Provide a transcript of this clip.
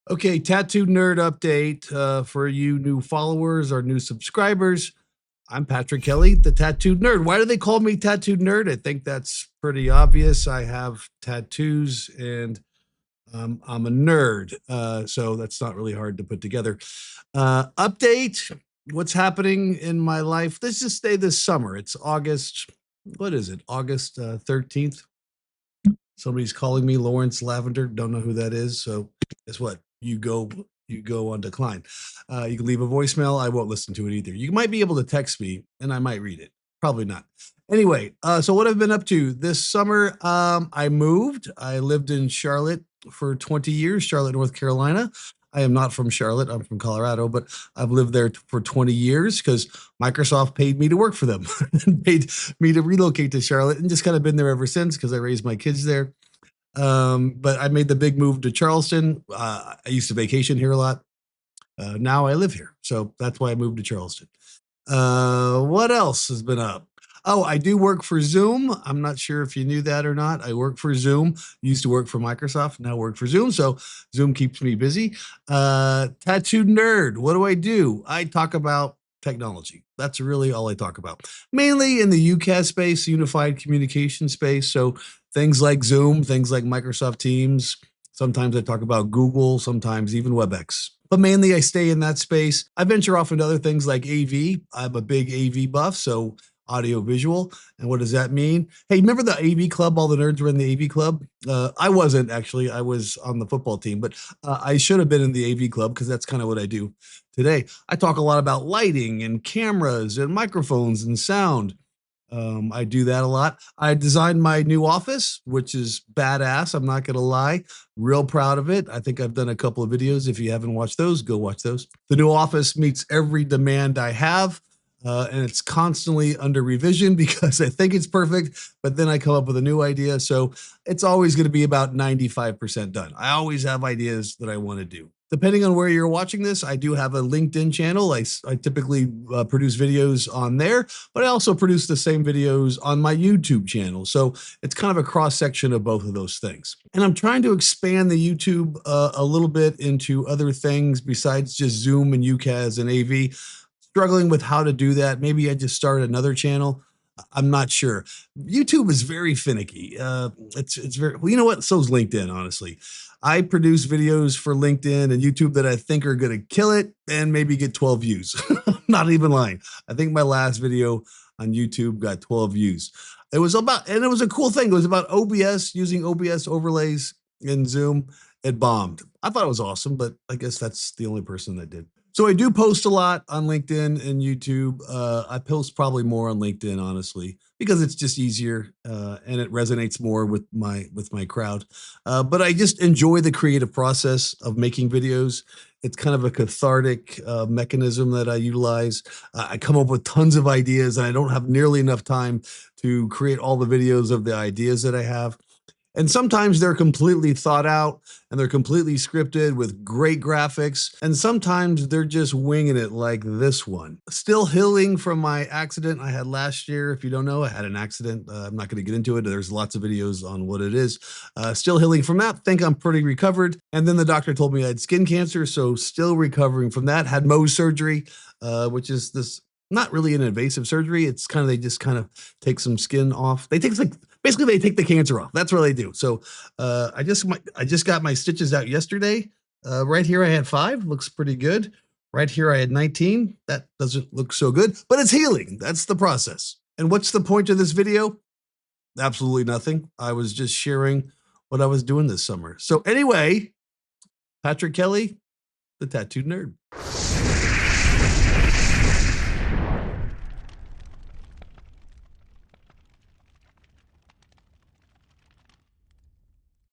Okay, Tattoo Nerd update for you new followers or new subscribers. I'm Patrick Kelley, the Tattooed Nerd. Why do they call me Tattooed Nerd? I think that's pretty obvious. I have tattoos and I'm a nerd, so that's not really hard to put together. Update what's happening in my life. Let's just say this summer. It's August. What is it? August 13th. Somebody's calling me Lawrence Lavender. Don't know who that is. So guess what? You go on decline. You can leave a voicemail. I won't listen to it either. You might be able to text me and I might read it. Probably not. Anyway, so what I've been up to this summer, I moved. I lived in Charlotte for 20 years, Charlotte, North Carolina. I am not from Charlotte. I'm from Colorado, but I've lived there for 20 years because Microsoft paid me to work for them and paid me to relocate to Charlotte and just kind of been there ever since because I raised my kids there. But I made the big move to Charleston. I used to vacation here a lot. Now I live here. So that's why I moved to Charleston. What else has been up? Oh, I do work for Zoom. I'm not sure if you knew that or not. I work for Zoom. Used to work for Microsoft, now work for Zoom. So Zoom keeps me busy. Tattooed nerd. What do? I talk about technology. That's really all I talk about. Mainly in the UCAS space, unified communication space. So things like Zoom, things like Microsoft Teams. Sometimes I talk about Google, sometimes even WebEx. But mainly I stay in that space. I venture off into other things like AV. I'm a big AV buff, so audio visual. And what does that mean? Hey, remember the AV club? All the nerds were in the AV club. I wasn't actually. I was on the football team, but I should have been in the AV club because that's kind of what I do today. I talk a lot about lighting and cameras and microphones and sound. I do that a lot. I designed my new office, which is badass. I'm not going to lie. Real proud of it. I think I've done a couple of videos. If you haven't watched those, go watch those. The new office meets every demand I have. And it's constantly under revision because I think it's perfect, but then I come up with a new idea. So it's always going to be about 95% done. I always have ideas that I want to do. Depending on where you're watching this, I do have a LinkedIn channel. I typically produce videos on there, but I also produce the same videos on my YouTube channel. So it's kind of a cross section of both of those things. And I'm trying to expand the YouTube a little bit into other things besides just Zoom and UCAS and AV. Struggling with how to do that. Maybe I just start another channel. I'm not sure. YouTube is very finicky. It's very well. You know what? So is LinkedIn. Honestly, I produce videos for LinkedIn and YouTube that I think are going to kill it and maybe get 12 views. Not even lying. I think my last video on YouTube got 12 views. It was about, and it was a cool thing. It was about OBS, using OBS overlays in Zoom. It bombed. I thought it was awesome, but I guess that's the only person that did. So I do post a lot on LinkedIn and YouTube. I post probably more on LinkedIn, honestly, because it's just easier and it resonates more with my crowd. But I just enjoy the creative process of making videos. It's kind of a cathartic mechanism that I utilize. I come up with tons of ideas, and I don't have nearly enough time to create all the videos of the ideas that I have. And sometimes they're completely thought out and they're completely scripted with great graphics. And sometimes they're just winging it like this one. Still healing from my accident I had last year. If you don't know, I had an accident. I'm not going to get into it. There's lots of videos on what it is. Still healing from that. Think I'm pretty recovered. And then the doctor told me I had skin cancer. So still recovering from that. Had Mohs surgery, which is this not really an invasive surgery. It's kind of, they just kind of take some skin off. They take like, basically they take the cancer off. That's what they do. So I just got my stitches out yesterday. Right here I had 5, looks pretty good. Right here I had 19. That doesn't look so good, but it's healing. That's the process. And what's the point of this video? Absolutely nothing. I was just sharing what I was doing this summer. So anyway, Patrick Kelley, the Tattooed Nerd.